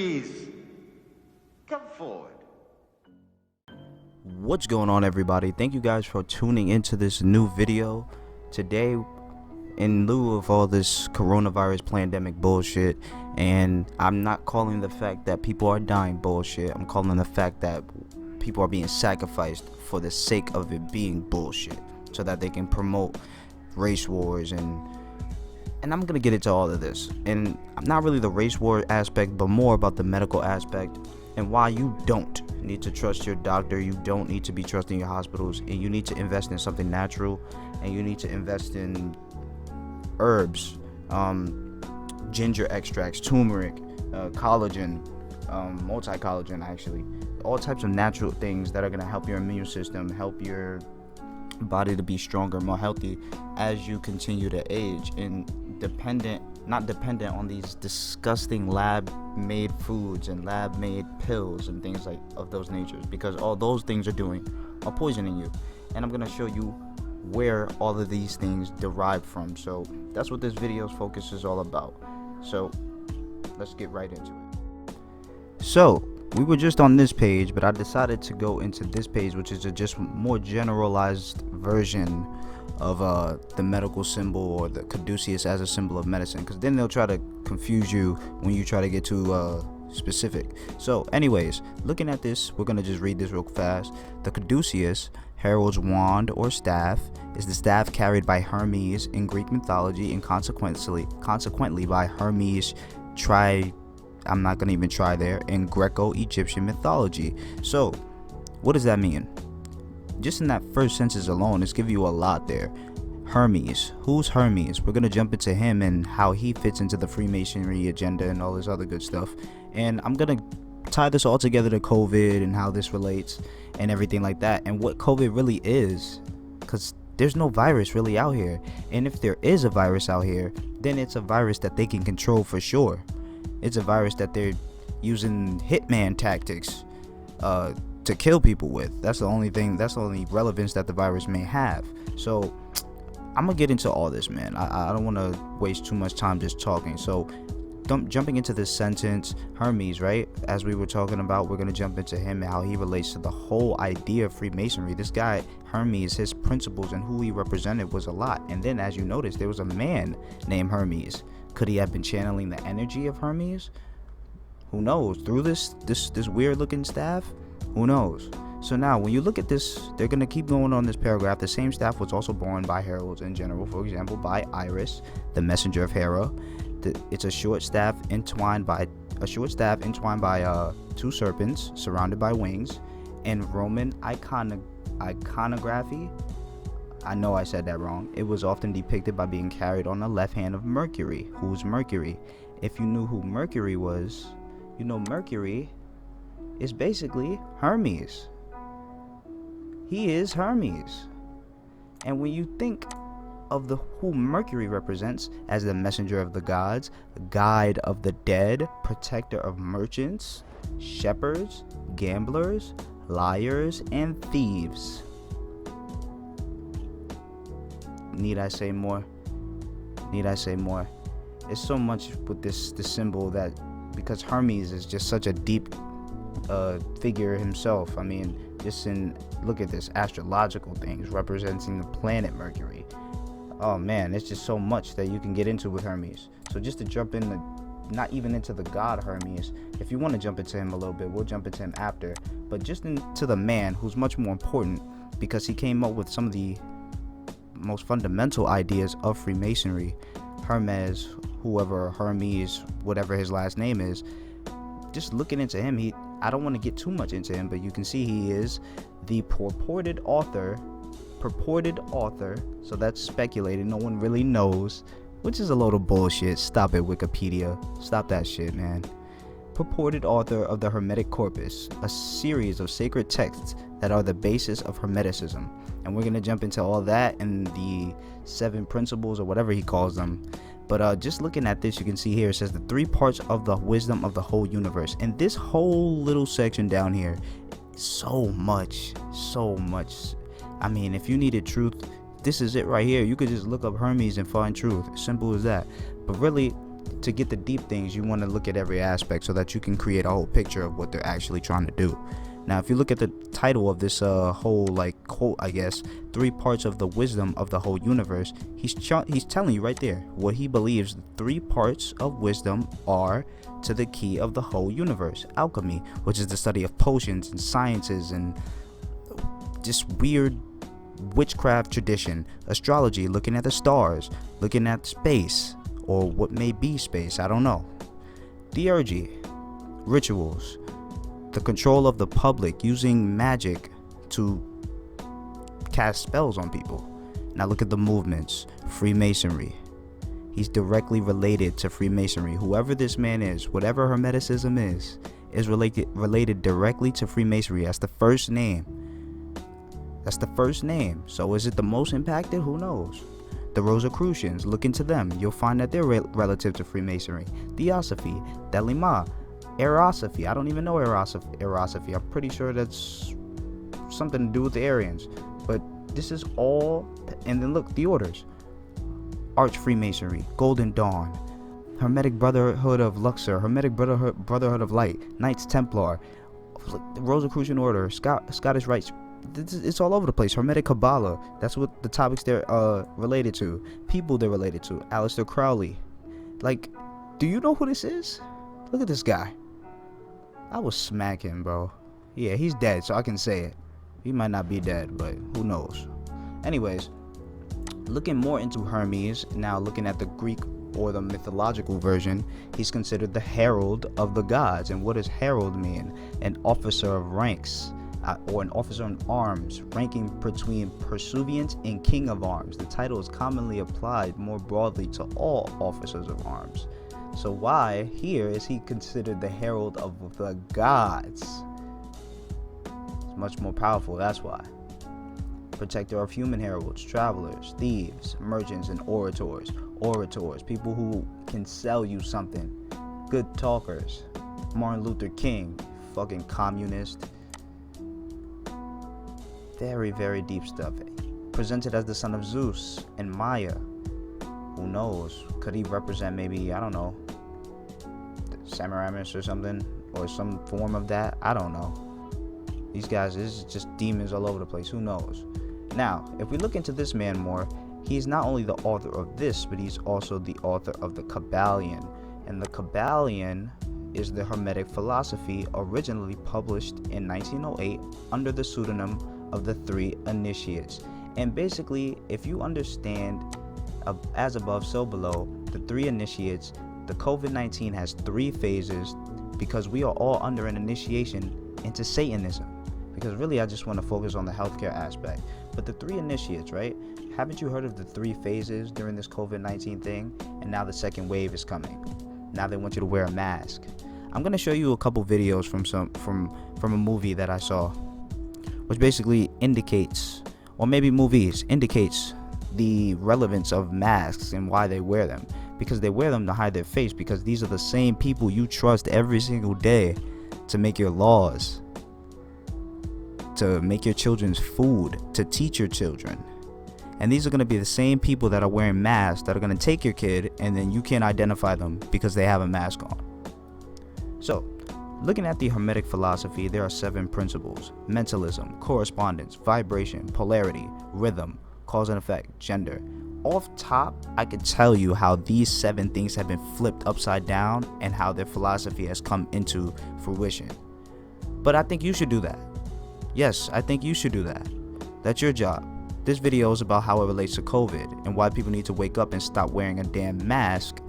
Hermes, come forward. What's going on, everybody? Thank you guys for tuning into this new video. Today, in lieu of all this coronavirus pandemic bullshit, and I'm not calling the fact that people are dying bullshit, I'm calling the fact that people are being sacrificed for the sake of it being bullshit, so that they can promote race wars, and I'm gonna get into all of this, and not really the race war aspect, but more about the medical aspect and why you don't need to trust your doctor, you don't need to be trusting your hospitals, and you need to invest in something natural, and you need to invest in herbs, ginger extracts, turmeric, collagen, multi-collagen, actually, all types of natural things that are going to help your immune system, help your body to be stronger, more healthy as you continue to age, and not dependent on these disgusting lab-made foods and lab-made pills and things like of those natures, because all those things are poisoning you. And I'm going to show you where all of these things derive from. So that's what this video's focus is all about. So let's get right into it. So we were just on this page, but I decided to go into this page, which is a just more generalized version of the medical symbol, or the Caduceus as a symbol of medicine, because then they'll try to confuse you when you try to get too specific. So anyways, looking at this, we're gonna just read this real fast. The Caduceus, herald's wand or staff, is the staff carried by Hermes in Greek mythology, and consequently by Hermes I'm not gonna even try there in Greco-Egyptian mythology. So what does that mean? Just in that first sentence alone, it's giving you a lot there. Hermes. Who's Hermes? We're gonna jump into him and how he fits into the Freemasonry agenda and all this other good stuff. And I'm gonna tie this all together to COVID and how this relates and everything like that, and what COVID really is, because there's no virus really out here. And if there is a virus out here, then it's a virus that they can control for sure. It's a virus that they're using hitman tactics to kill people with. That's the only relevance that the virus may have. So I'm gonna get into all this, man. I don't want to waste too much time just talking. So jumping into this sentence, Hermes, right, as we were talking about, we're gonna jump into him and how he relates to the whole idea of Freemasonry. This guy Hermes, his principles and who he represented was a lot. And then, as you notice, there was a man named Hermes. Could he have been channeling the energy of Hermes? Who knows? Through this weird looking staff? Who knows? So now when you look at this, they're going to keep going on this paragraph. The same staff was also borne by heralds in general. For example, by Iris, the messenger of Hera. It's a short staff entwined by two serpents surrounded by wings. In Roman iconography, I know I said that wrong, it was often depicted by being carried on the left hand of Mercury. Who's Mercury? If you knew who Mercury was, you know Mercury is basically Hermes. He is Hermes. And when you think of who Mercury represents as the messenger of the gods, guide of the dead, protector of merchants, shepherds, gamblers, liars, and thieves. Need I say more? It's so much with this symbol, that because Hermes is just such a deep figure himself. I mean, look at this, astrological things representing the planet Mercury. Oh man, it's just so much that you can get into with Hermes. So just to jump in, not even into the god Hermes, if you want to jump into him a little bit, we'll jump into him after, but just into the man who's much more important, because he came up with some of the most fundamental ideas of Freemasonry. Hermes, whatever his last name is, just looking into him, I don't want to get too much into him, but you can see he is the purported author, so that's speculated, no one really knows, which is a load of bullshit. Stop it, Wikipedia, stop that shit, man. Purported author of the Hermetic Corpus, a series of sacred texts that are the basis of Hermeticism. And we're going to jump into all that and the 7 principles, or whatever he calls them. But just looking at this, you can see here, it says the 3 parts of the wisdom of the whole universe. And this whole little section down here, so much. I mean, if you needed truth, this is it right here. You could just look up Hermes and find truth. Simple as that. But really, to get the deep things, you want to look at every aspect so that you can create a whole picture of what they're actually trying to do. Now, if you look at the title of this whole like quote, I guess, 3 parts of the wisdom of the whole universe, he's telling you right there what he believes the 3 parts of wisdom are to the key of the whole universe. Alchemy, which is the study of potions and sciences and just weird witchcraft tradition. Astrology, looking at the stars, looking at space, or what may be space, I don't know. Theurgy, rituals, the control of the public, using magic to cast spells on people. Now look at the movements. Freemasonry, he's directly related to Freemasonry. Whoever this man is, whatever Hermeticism is related directly to Freemasonry. That's the first name. So is it the most impacted? Who knows? The Rosicrucians, look into them. You'll find that they're relative to Freemasonry. Theosophy, Delima, Erosophy. I don't even know Erosophy. I'm pretty sure that's something to do with the Aryans. But this is all. And then look, the orders. Arch Freemasonry, Golden Dawn, Hermetic Brotherhood of Luxor, Hermetic Brotherhood of Light, Knights Templar, the Rosicrucian Order, Scottish Rites. It's all over the place. Hermetic Kabbalah, that's what the topics they're related to. People they're related to. Aleister Crowley. Like, do you know who this is? Look at this guy. I will smack him, bro. Yeah, he's dead, so I can say it. He might not be dead, but who knows. Anyways, looking more into Hermes, now looking at the Greek or the mythological version, he's considered the herald of the gods. And what does herald mean? An officer of ranks, or an officer in arms, ranking between pursuivant and king of arms. The title is commonly applied more broadly to all officers of arms. So why here is he considered the herald of the gods? It's much more powerful, that's why. Protector of human heralds, travelers, thieves, merchants, and orators. People who can sell you something. Good talkers. Martin Luther King, fucking communist. Very, very deep stuff. Presented as the son of Zeus and Maya. Who knows? Could he represent maybe, I don't know, Semiramis or something? Or some form of that? I don't know. These guys, this is just demons all over the place. Who knows? Now, if we look into this man more, he's not only the author of this, but he's also the author of the Kybalion. And the Kybalion is the Hermetic philosophy originally published in 1908 under the pseudonym of the 3 Initiates. And basically, if you understand as above, so below, the 3 Initiates, the COVID-19 has 3 phases because we are all under an initiation into Satanism. Because really, I just want to focus on the healthcare aspect. But the 3 Initiates, right? Haven't you heard of the 3 phases during this COVID-19 thing? And now the second wave is coming. Now they want you to wear a mask. I'm going to show you a couple videos from a movie that I saw, which basically indicates, or maybe indicates the relevance of masks and why they wear them. Because they wear them to hide their face, because these are the same people you trust every single day to make your laws, to make your children's food, to teach your children. And these are going to be the same people that are wearing masks that are going to take your kid, and then you can't identify them because they have a mask on. So, looking at the Hermetic philosophy, there are 7 principles: mentalism, correspondence, vibration, polarity, rhythm, cause and effect, gender. Off top, I could tell you how these 7 things have been flipped upside down and how their philosophy has come into fruition. But I think you should do that. Yes, I think you should do that. That's your job. This video is about how it relates to COVID and why people need to wake up and stop wearing a damn mask.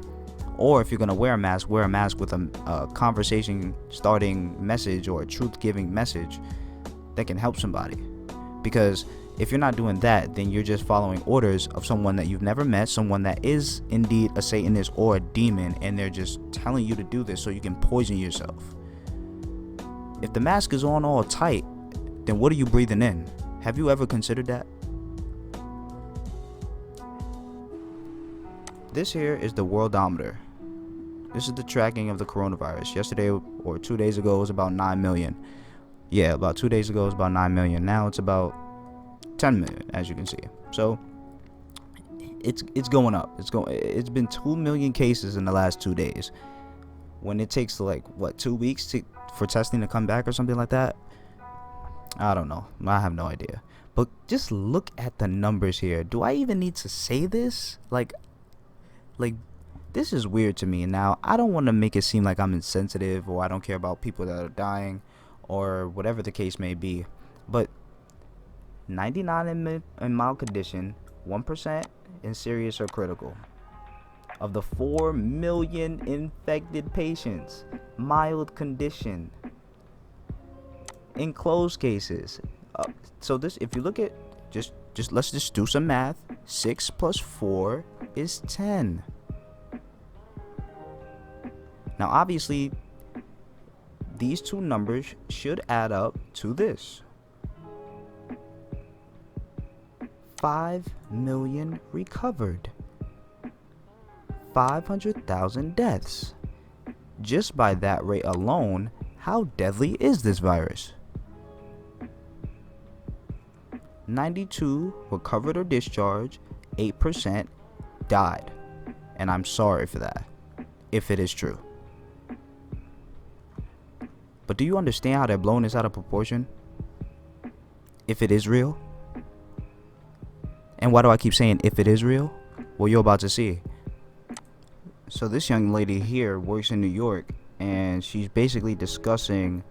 Or if you're going to wear a mask with a conversation starting message or a truth giving message that can help somebody. Because if you're not doing that, then you're just following orders of someone that you've never met, someone that is indeed a Satanist or a demon, and they're just telling you to do this so you can poison yourself. If the mask is on all tight, then what are you breathing in? Have you ever considered that? This here is the worldometer. This is the tracking of the coronavirus. Yesterday or 2 days ago it was about 9 million. Yeah, about 2 days ago it was about 9 million. Now it's about 10 million, as you can see. So it's going up. It's been 2 million cases in the last 2 days. When it takes like what 2 weeks for testing to come back or something like that, I don't know. I have no idea. But just look at the numbers here. Do I even need to say this? Like this is weird to me. Now, I don't want to make it seem like I'm insensitive or I don't care about people that are dying or whatever the case may be. But 99 in mild condition, 1% in serious or critical. Of the 4 million infected patients, mild condition. In closed cases. So this, if you look at, just let's just do some math. 6 plus 4 is 10. Now, obviously, these two numbers should add up to this. 5 million recovered. 500,000 deaths. Just by that rate alone, how deadly is this virus? 92 recovered or discharged, 8% died. And I'm sorry for that, if it is true. But do you understand how they're blowing this out of proportion? If it is real? And why do I keep saying if it is real? Well, you're about to see. So this young lady here works in New York, and she's basically discussing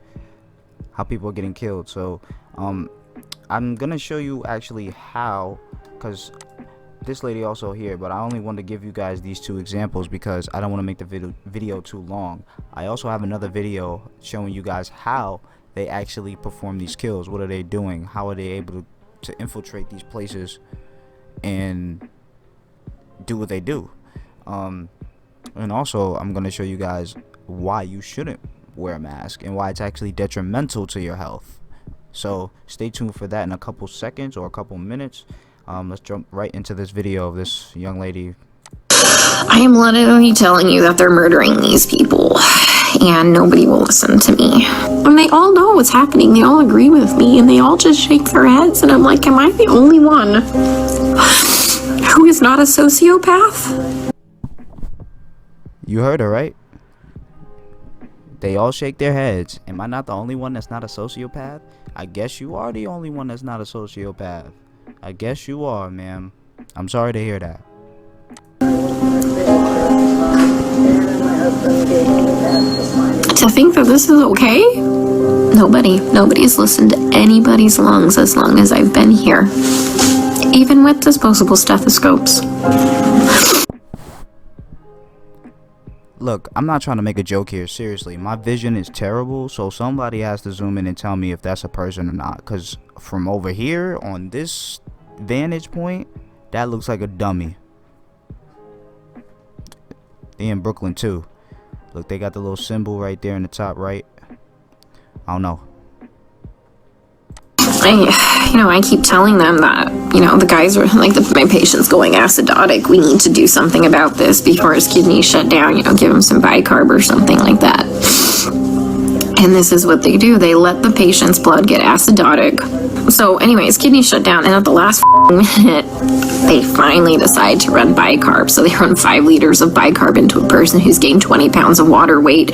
how people are getting killed. So I'm gonna show you actually how, because this lady also here, but I only want to give you guys these two examples because I don't want to make the video too long. I also have another video showing you guys how they actually perform these kills. What are they doing? How are they able to infiltrate these places and do what they do? And also I'm going to show you guys why you shouldn't wear a mask and why it's actually detrimental to your health. So stay tuned for that in a couple seconds or a couple minutes. Let's jump right into this video of this young lady. I am literally telling you that they're murdering these people, and nobody will listen to me. And they all know what's happening. They all agree with me, and they all just shake their heads, and I'm like, am I the only one who is not a sociopath? You heard her, right? They all shake their heads. Am I not the only one that's not a sociopath? I guess you are the only one that's not a sociopath. I guess you are, ma'am. I'm sorry to hear that. To think that this is okay? Nobody's listened to anybody's lungs as long as I've been here. Even with disposable stethoscopes. Look, I'm not trying to make a joke here. Seriously, my vision is terrible, so somebody has to zoom in and tell me if that's a person or not. Because from over here, on this vantage point, that looks like a dummy. They in Brooklyn too. Look, they got the little symbol right there in the top right. I don't know. I keep telling them that, the guys are like, my patient's going acidotic. We need to do something about this before his kidneys shut down, give him some bicarb or something like that. And this is what they do. They let the patient's blood get acidotic. So anyways, kidneys shut down, and at the last minute, they finally decide to run bicarb. So they run 5 liters of bicarb into a person who's gained 20 pounds of water weight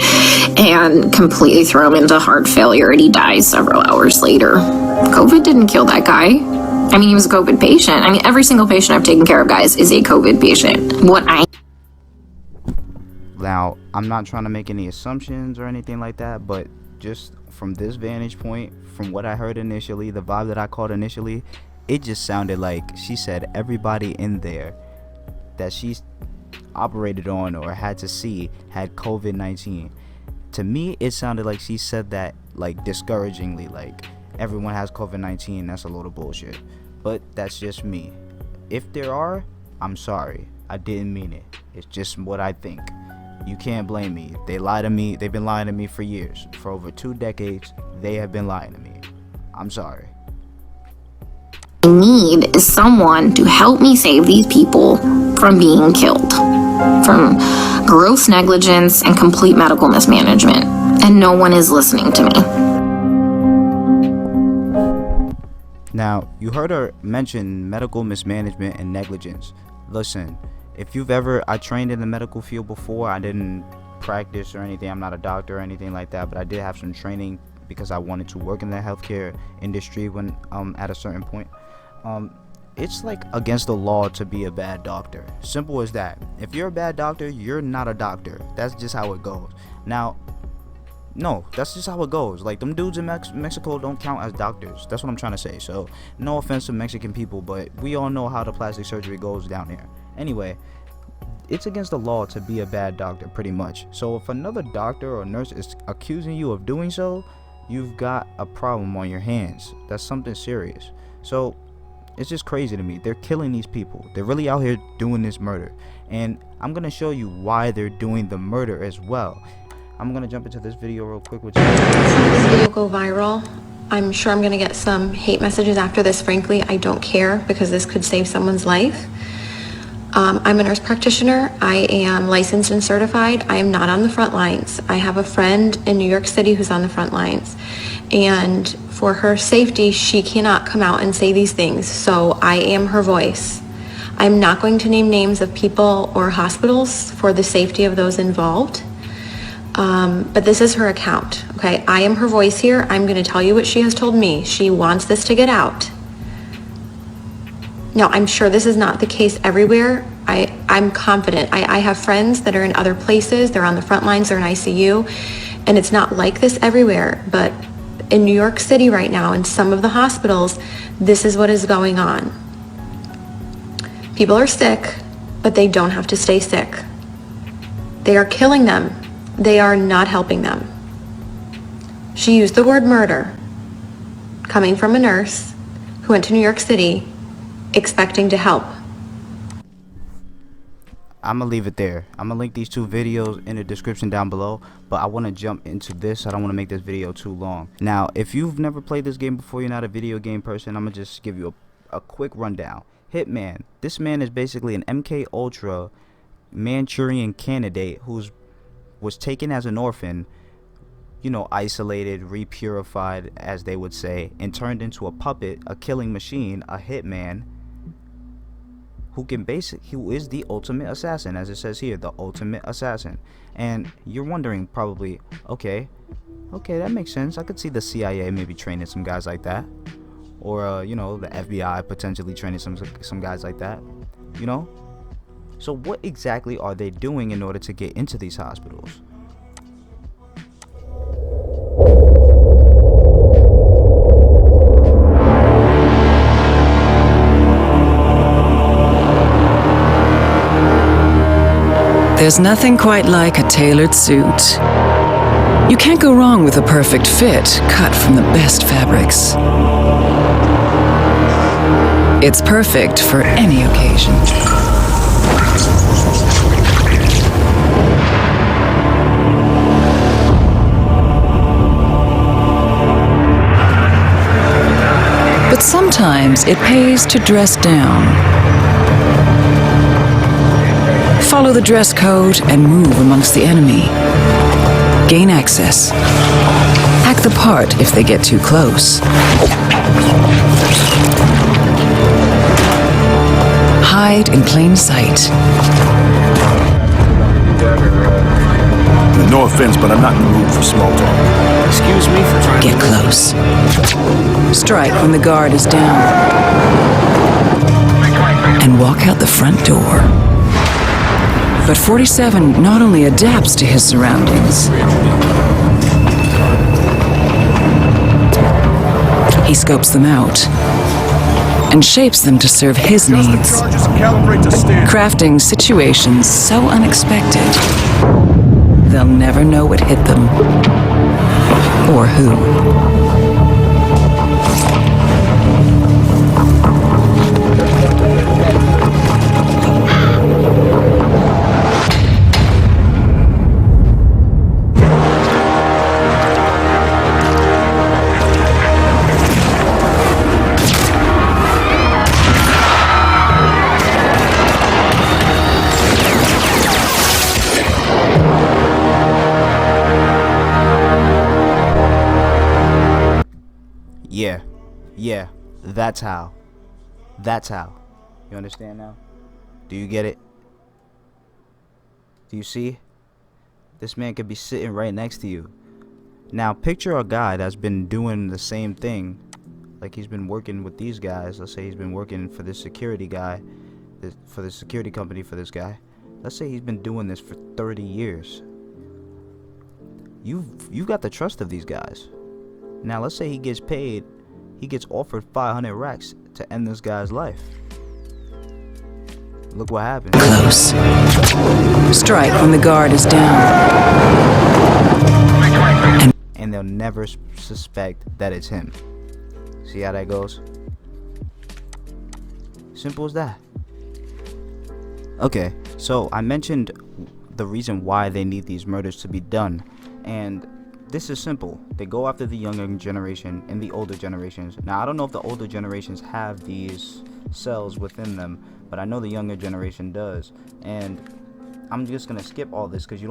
and completely throw him into heart failure, and he dies several hours later. COVID didn't kill that guy. He was a COVID patient. Every single patient I've taken care of, guys, is a COVID patient. Now, I'm not trying to make any assumptions or anything like that, but just from this vantage point, from what I heard initially, the vibe that I caught initially, it just sounded like she said everybody in there that she's operated on or had to see had COVID-19. To me, it sounded like she said that like discouragingly, like everyone has COVID-19, that's a load of bullshit. But that's just me. If there are, I'm sorry. I didn't mean it. It's just what I think. You can't blame me. If they lie to me, they've been lying to me for years. For over 2 decades, they have been lying to me. I'm sorry. I need is someone to help me save these people from being killed. From gross negligence and complete medical mismanagement. And no one is listening to me. Now, you heard her mention medical mismanagement and negligence. Listen, if you've I trained in the medical field before. I didn't practice or anything. I'm not a doctor or anything like that, but I did have some training because I wanted to work in the healthcare industry when at a certain point. It's like against the law to be a bad doctor. Simple as that. If you're a bad doctor, you're not a doctor. That's just how it goes. Now, no, that's just how it goes. Like, them dudes in Mexico don't count as doctors. That's what I'm trying to say. So, no offense to Mexican people, but we all know how the plastic surgery goes down here. Anyway, it's against the law to be a bad doctor, pretty much. So, if another doctor or nurse is accusing you of doing so, you've got a problem on your hands. That's something serious. So, it's just crazy to me. They're killing these people. They're really out here doing this murder. And I'm going to show you why they're doing the murder as well. I'm gonna jump into this video real quick with you. This video go viral. I'm sure I'm gonna get some hate messages after this. Frankly, I don't care because this could save someone's life. I'm a nurse practitioner. I am licensed and certified. I am not on the front lines. I have a friend in New York City who's on the front lines. And for her safety, she cannot come out and say these things. So I am her voice. I'm not going to name names of people or hospitals for the safety of those involved. But this is her account, okay? I am her voice here. I'm going to tell you what she has told me. She wants this to get out. Now, I'm sure this is not the case everywhere. I'm confident. I have friends that are in other places. They're on the front lines. They're in ICU. And it's not like this everywhere. But in New York City right now, in some of the hospitals, this is what is going on. People are sick, but they don't have to stay sick. They are killing them. They are not helping them. She used the word murder, coming from a nurse who went to New York City expecting to help. I'm gonna leave it there. I'm gonna link these two videos in the description down below, but I want to jump into this. I don't want to make this video too long. Now, if you've never played this game before, you're not a video game person, I'm gonna just give you a quick rundown. Hitman. This man is basically an MK Ultra Manchurian candidate who's was taken as an orphan, you know, isolated, repurified, as they would say, and turned into a puppet, a killing machine, a hitman, who is the ultimate assassin, as it says here, the ultimate assassin. And you're wondering probably, okay, that makes sense. I could see the CIA maybe training some guys like that, or you know, the FBI potentially training some guys like that, you know. So what exactly are they doing in order to get into these hospitals? There's nothing quite like a tailored suit. You can't go wrong with a perfect fit cut from the best fabrics. It's perfect for any occasion. But sometimes it pays to dress down. Follow the dress code and move amongst the enemy. Gain access. Act the part if they get too close. Hide in plain sight. No offense, but I'm not in the mood for small talk. Excuse me for trying Get close. Strike when the guard is down. And walk out the front door. But 47 not only adapts to his surroundings, he scopes them out and shapes them to serve his needs, crafting situations so unexpected, they'll never know what hit them or who. Yeah, that's how. You understand now? Do you get it? Do you see? This man could be sitting right next to you. Now, picture a guy that's been doing the same thing. Like, he's been working with these guys. Let's say he's been working for this security guy. For the security company for this guy. Let's say he's been doing this for 30 years. You've got the trust of these guys. Now, let's say he gets paid. He gets offered 500 racks to end this guy's life. Look what happened. Close. Strike when the guard is down. And they'll never suspect that it's him. See how that goes? Simple as that. Okay, so I mentioned the reason why they need these murders to be done. And this is simple. They go after the younger generation and the older generations. Now, I don't know if the older generations have these cells within them, but I know the younger generation does. And I'm just gonna skip all this because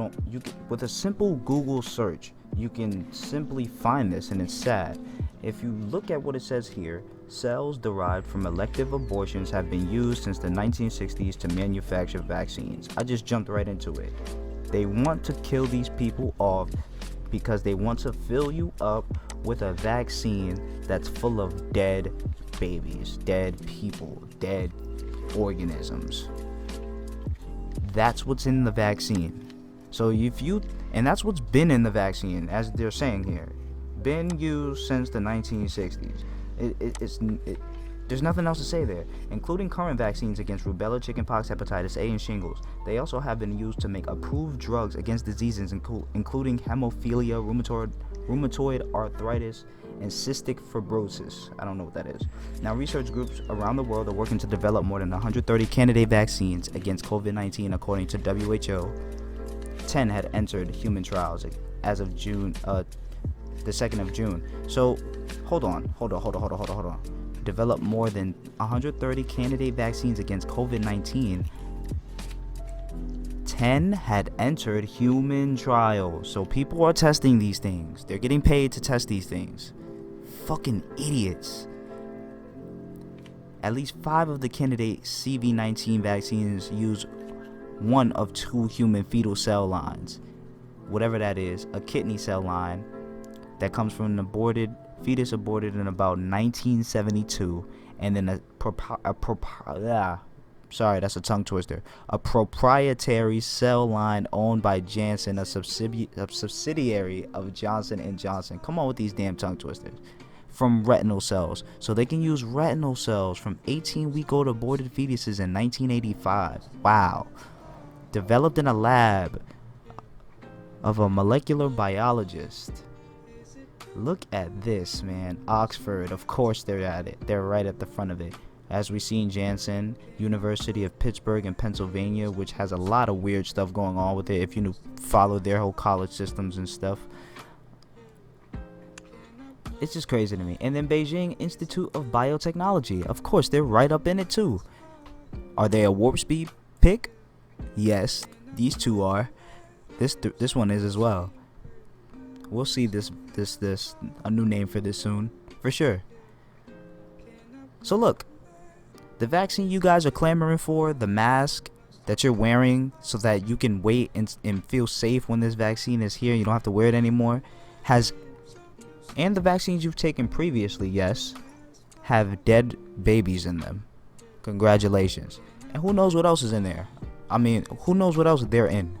with a simple Google search, you can simply find this, and it's sad. If you look at what it says here, cells derived from elective abortions have been used since the 1960s to manufacture vaccines. I just jumped right into it. They want to kill these people off because they want to fill you up with a vaccine that's full of dead babies, dead people, dead organisms. That's what's in the vaccine. So and that's what's been in the vaccine, as they're saying here, been used since the 1960s. There's nothing else to say there. Including current vaccines against rubella, chickenpox, hepatitis A, and shingles. They also have been used to make approved drugs against diseases including hemophilia, rheumatoid arthritis, and cystic fibrosis. I don't know what that is. Now, research groups around the world are working to develop more than 130 candidate vaccines against COVID-19, according to WHO. 10 had entered human trials as of June, the 2nd of June. So, hold on. Develop more than 130 candidate vaccines against COVID-19. 10 had entered human trials. So people are testing these things. They're getting paid to test these things. Fucking idiots. At least 5 of the candidate CV-19 vaccines use one of 2 human fetal cell lines. Whatever that is, a kidney cell line that comes from an fetus aborted in about 1972, and then that's a tongue twister. A proprietary cell line owned by Janssen, a subsidiary of Johnson & Johnson. Come on with these damn tongue twisters. From retinal cells. So they can use retinal cells from 18-week-old aborted fetuses in 1985. Wow. Developed in a lab of a molecular biologist. Look at this, man. Oxford, of course they're at it. They're right at the front of it. As we see in Janssen, University of Pittsburgh in Pennsylvania, which has a lot of weird stuff going on with it if you follow their whole college systems and stuff. It's just crazy to me. And then Beijing Institute of Biotechnology. Of course, they're right up in it too. Are they a warp speed pick? Yes, these two are. This one is as well. We'll see this a new name for this soon, for sure. So look, the vaccine you guys are clamoring for, the mask that you're wearing so that you can wait and feel safe when this vaccine is here, you don't have to wear it anymore, and the vaccines you've taken previously, yes, have dead babies in them. Congratulations. And who knows what else is in there? I mean, who knows what else they're in?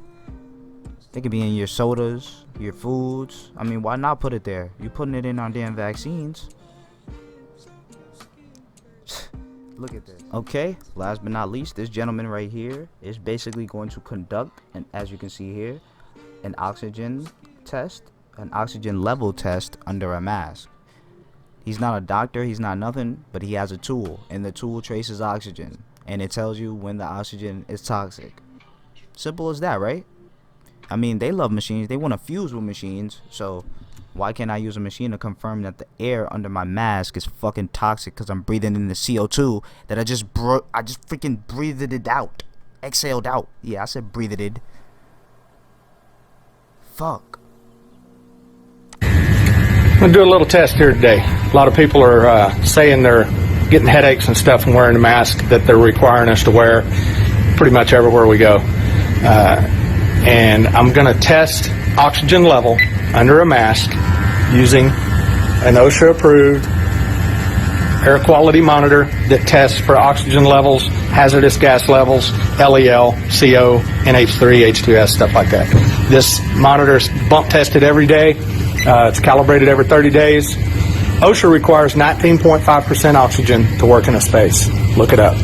They could be in your sodas, your foods. I mean, why not put it there? You're putting it in on damn vaccines. Look at this. Okay, last but not least, this gentleman right here is basically going to conduct, and as you can see here, an oxygen level test under a mask. He's not a doctor, he's not nothing, but he has a tool, and the tool traces oxygen, and it tells you when the oxygen is toxic. Simple as that, right? I mean, they love machines. They want to fuse with machines. So why can't I use a machine to confirm that the air under my mask is fucking toxic because I'm breathing in the CO2 that I just freaking breathed it out. Exhaled out. Yeah, I said breathed it. Fuck. I'm going to do a little test here today. A lot of people are saying they're getting headaches and stuff and wearing a mask that they're requiring us to wear. pretty much everywhere we go. And I'm going to test oxygen level under a mask using an OSHA approved air quality monitor that tests for oxygen levels, hazardous gas levels, LEL, CO, NH3, H2S, stuff like that. This monitor is bump tested every day. It's calibrated every 30 days. OSHA requires 19.5% oxygen to work in a space. Look it up.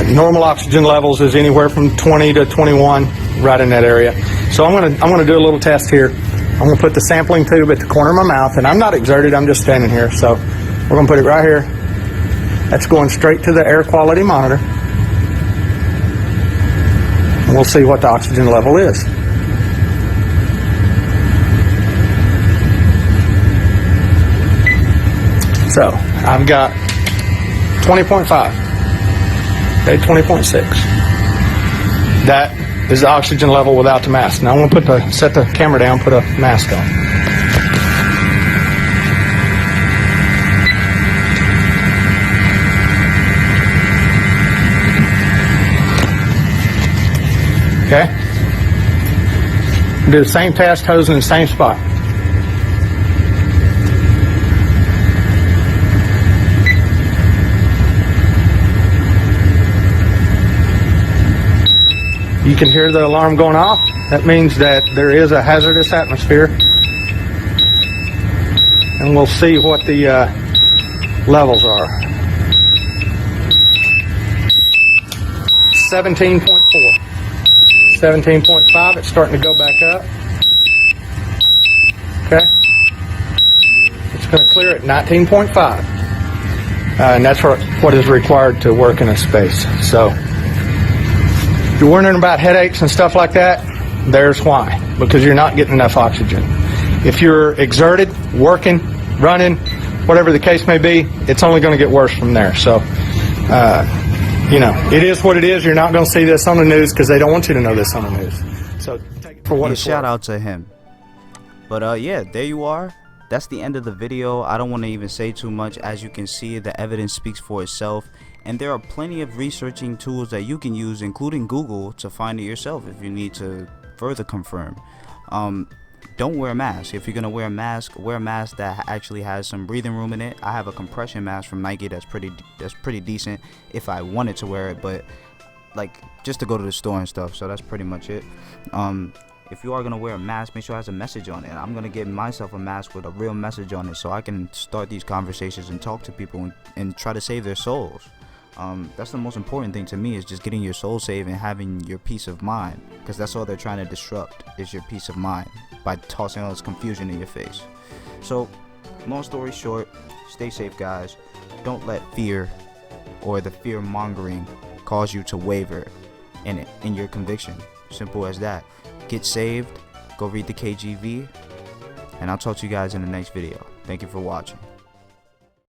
Normal oxygen levels is anywhere from 20 to 21, right in that area. So I'm gonna do a little test here. I'm gonna put the sampling tube at the corner of my mouth, and I'm not exerted, I'm just standing here. So we're gonna put it right here. That's going straight to the air quality monitor. And we'll see what the oxygen level is. So I've got 20.5. Okay, 20.6. That is the oxygen level without the mask. Now I'm going to set the camera down, put a mask on. Okay. Do the same test, hose in the same spot. You can hear the alarm going off. That means that there is a hazardous atmosphere. And we'll see what the levels are. 17.4. 17.5, it's starting to go back up. Okay. It's going to clear at 19.5. And that's what is required to work in a space. So if you're wondering about headaches and stuff like that, there's why. Because you're not getting enough oxygen. If you're exerted, working, running, whatever the case may be, it's only going to get worse from there. So, you know, it is what it is. You're not going to see this on the news because they don't want you to know this on the news. So take it for what it's worth. Shout out to him. But yeah, there you are. That's the end of the video. I don't want to even say too much. As you can see, the evidence speaks for itself. And there are plenty of researching tools that you can use, including Google, to find it yourself if you need to further confirm. Don't wear a mask. If you're gonna wear a mask that actually has some breathing room in it. I have a compression mask from Nike that's pretty decent if I wanted to wear it, but like just to go to the store and stuff. So that's pretty much it. If you are gonna wear a mask, make sure it has a message on it. I'm gonna get myself a mask with a real message on it so I can start these conversations and talk to people and try to save their souls. That's the most important thing to me, is just getting your soul saved and having your peace of mind, because that's all they're trying to disrupt, is your peace of mind by tossing all this confusion in your face. So long story short, stay safe guys. Don't let fear or the fear mongering cause you to waver in your conviction. Simple as that. Get saved, go read the KGV, and I'll talk to you guys in the next video. Thank you for watching.